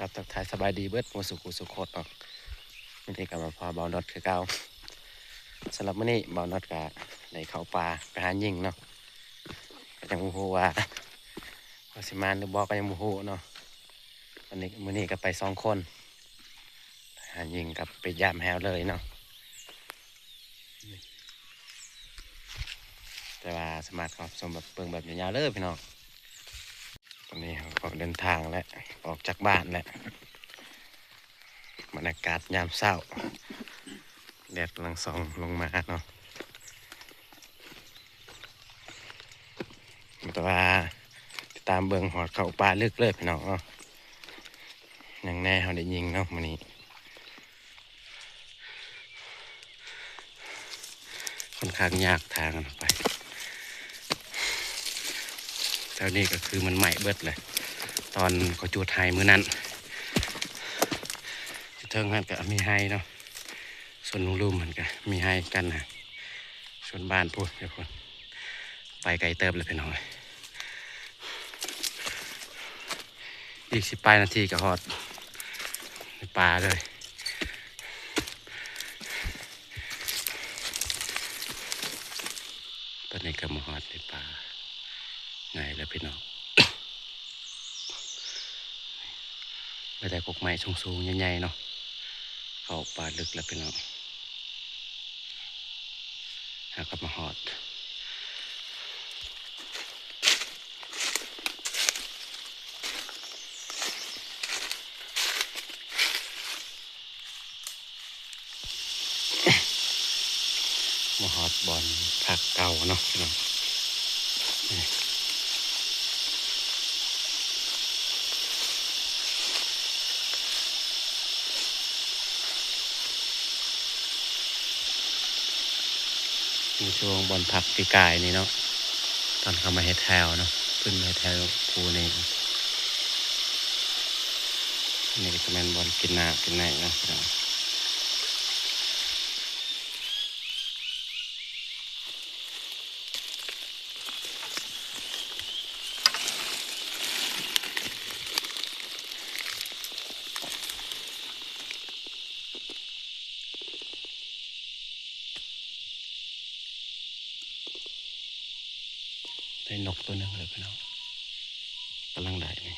ครับทักทายสบายดีเบิดมาสุขุสุขโคตรเนาะวันนี้กลับมาพาเบาน็อตคือเก่าสำหรับมื้อนี้เบาน็อตก็ในเขาป่าไปหายิงเนาะก็ยังบ่ฮู้ว่าสิมาหรือบ่ก็ยังบ่ฮู้เนาะวันนี้มื้อนี้ก็ไป2 คนหายิงกับไปยามแฮวเลยเนาะแต่ว่าสามารถเข้าชมแบบเบิ่งแบบยาวๆเลยพี่น้องตอนนี้เราก็เดินทางแล้วออกจากบ้านแล้วบรรยากาศยามเช้าแดดกำลังส่องลงมาเนาะแต่ว่าติดตามเบิ่งหอดเข้าป่าลึกเลยพี่น้องเนาะยังแน่เขาได้ยิงเนาะมื้อนี้ค่อนข้างยากทางกันออกไปแถวนี้ก็คือมันใหม่เบิดเลยตอนเขาจูดไฮมื้อนั้นที่เทิงหันก็มีไฮเนาะส่วนลุ่มๆมันก็มีไฮกันนะส่วนบ้านพูดเดี๋ยวคนไปไกลเติบเลยพี่น้องอีก18 นาทีก็ฮอดในป่าเลยตอนนี้ก็มาฮอดในป่าไงแล้วพี่น้องไม่ได้กกไม้สูงๆใหญ่ๆเนาะเข้าป่าลึกแล้วพี่น้องแล้วก็มาฮอดมาฮอดบอลผักเก่าเนาะพี่น้องในช่วงบอลผักปีกายนี่เนาะตอนเขามาเฮ็ดแถวเนาะขึ้นมาเฮ็ดแถวภูนี่นี่ก็จะเป็นบอลกินน้ำกินไหนเนาะพี่น้องได้นกตัวหนึงเลยพี่น้องกำลังได้นี่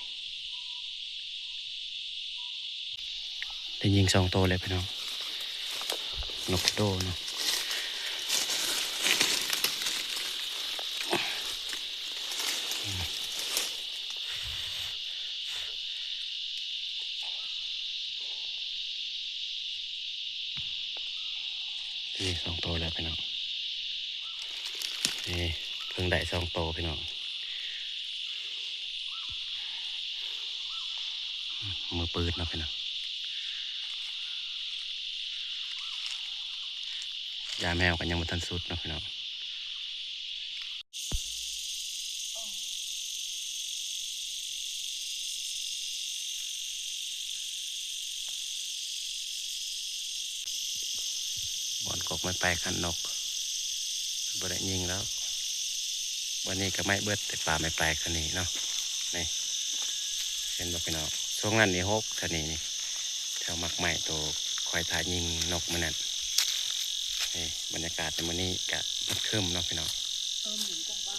ได้ยิง2 ตัวเลยพี่น้องนกโดเนาะนี่2 ตัวแล้วพี่น้องนี่เพิ่งได้2 ตัวพี่น้องมือปืนเนาะพี่น้องยาแมวกันยังไม่ทันสุดเนาะพี่น้องบอลกกไม่ไปขันนกบ่ได้ยิงแล้ววันนี้ก็ไม่เบิดแต่ป่าไม่ไปคันนี้เนาะนี่เห็นบ่พี่น้องช่วงนั้นนี่6คันนี้นี่แถวมักใหม่ตัวคอยถ่ายยิงนกมันนั่นนี่บรรยากาศในมื้อนี้ก็มันครึ้มเนาะพี่น้องเหมือนกับว่า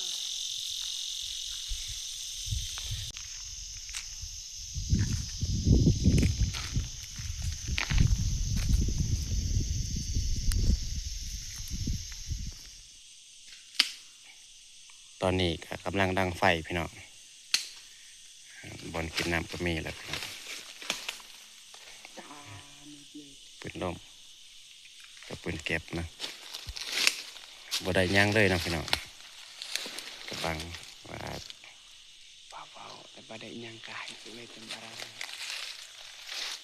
ตอนนี้ก็กำลังดังไฟพี่น้องบอลกินน้ำก็มีแล้วพี่น้องตาหมดเลยปืนล่มกับปืนเก็บนะบ่ได้ย่างเลยนะพี่น้องกำลังว่าเบาๆแต่บ่ได้ยังกายสิเลยเป็นอะไร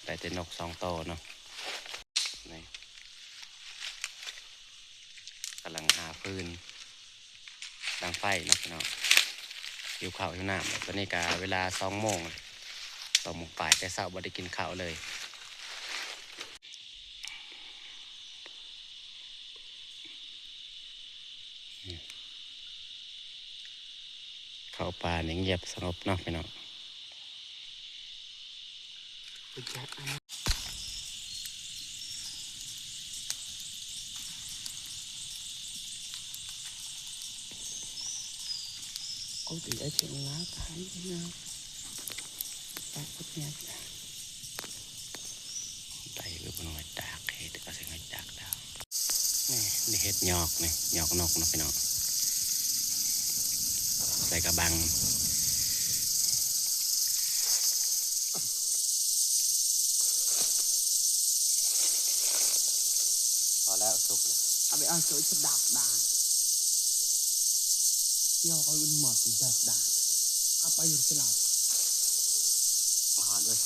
ได้แต่นก2 ตัวเนาะนี่กำลังหาฟืนดังไฟเนาะพี่น้องหิวข้าวหิวน้ำตอนนี้ก็เวลา2 โมง2 โมงปลายแต่เช้าบ่ได้กินข้าวเลยเข้าป่านี่เงียบสงบเนาะพี่น้อง ประหยัดอันนั้นเอาตีไอ้เชียงล้าขายนะตากก็เนี่ย ได้หรือบ่น้อยตากเฮ็ดก็สิให้ตากดาวนี่เฮ็ดหยอกนี่หยอกนกนะพี่น้องใส่กระบังพอแล้วสุกเลย เอาไปเอาโซ่จะดักดาย่อเขาเป็นหมอดจะดักดาเอาไปอยู่ที่หลับ อาหารเลย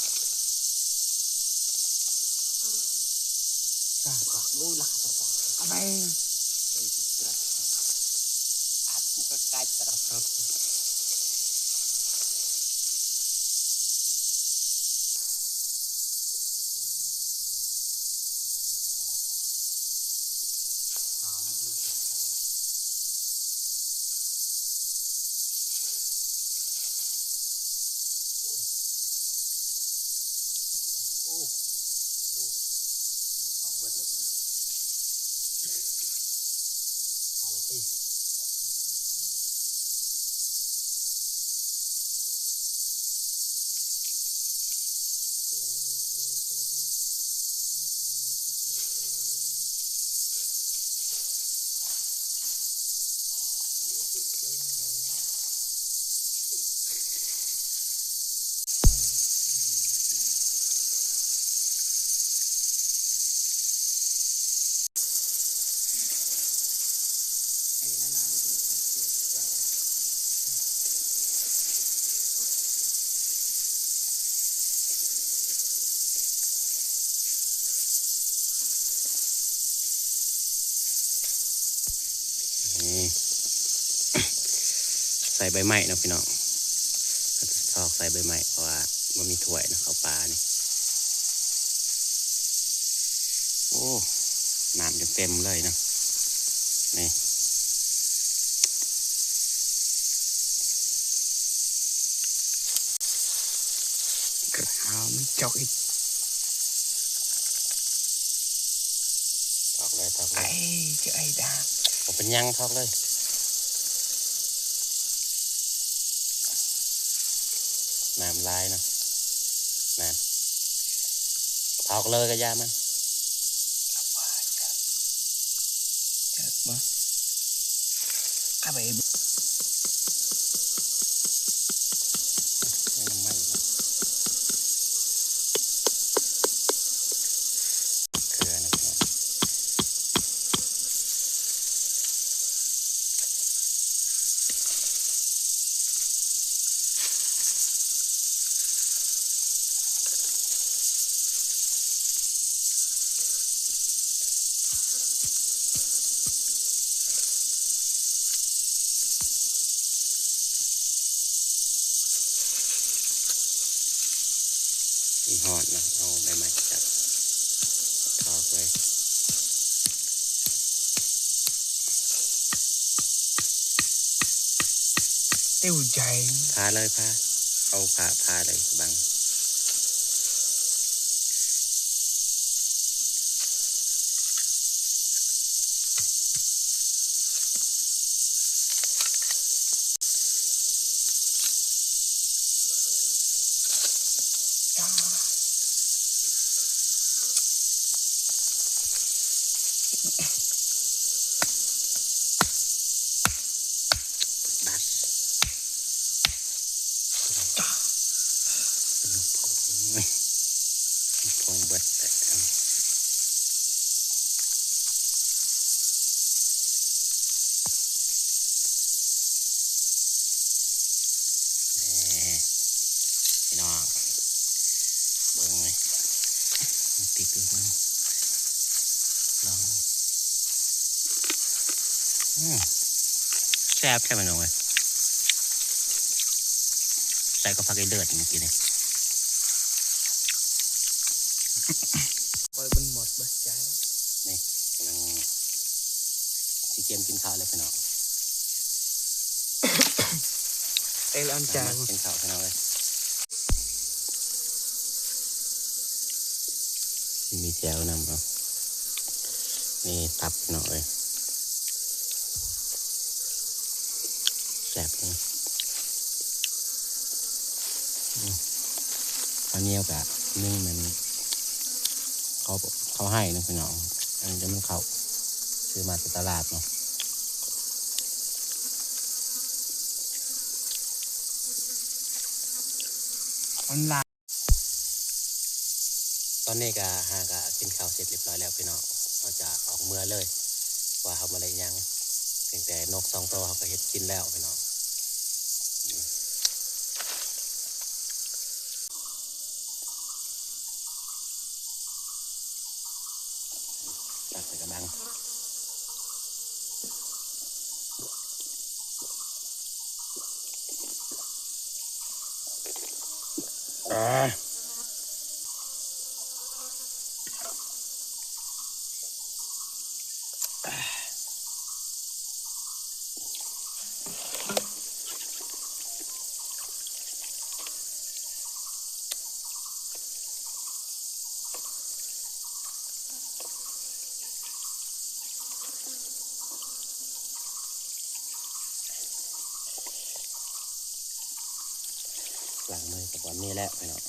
กา ก็ลุยละครับ เอาไป อัดมันก็ใกล้จะรับครับเอาเบิดเลยเอาละสิ ไอ้นั่นน่ะเดี๋ยวจะไปเสียนี่ ใส่ใบไม้เนาะพี่น้องชอบใส่ใบไม้เพราะว่ามันมีถ้วยนะข้าวปลานี่โอ้น้ำเต็มเลยนะนี่ กระหามันจอกอีก ทอกเลยทอกเล ไอ้ ย จะไอ้ดา ผมเป็นยังทอกเลยน้ำลายนะน้ำทอกเลยกระยามัน จัดบ่เอาไป ไม่น้ำมันนะเกลือนะพี่น้องมันหอดนะเอาใบไม้จับทอกเลย ติ้วใจ พาเลยพาเอาพาเลยบังดัดลูกพงเบิดแต่พี่น้องเบิ้งเลยติดอยู่เบิ้งลองแซ่บใช่ไหมน้องเอ้ยใส่ก็พักไอ้เดือดเมื่อกี้นี่ ปล่อยมันหมดบ่ใจ นี่กำลังสีเกมกินข้าวเลยพี่น้อง ไอ้ลำจาง กินข้าวพี่น้องเลย มีแจวนำเนาะนี่ตับหน่อยแซ่บเลยข้าวเหนียวกะนึ่งเหมือนเขาให้นะพี่น้องอันนี้จะมันเขาซื้อมาจากตลาดเนาะมันลา ตอนนี้ก็หากะกินข้าวเสร็จเรียบร้อยแล้วพี่น้องเราจะออกเมื่อเลยว่าทำอะไรยังเพียงแต่นก2 ตัวเขาก็เฮ็ดกินแล้วพี่น้องตักใส่กระบังหลังมือกับวันนี้แหละพี่น้อง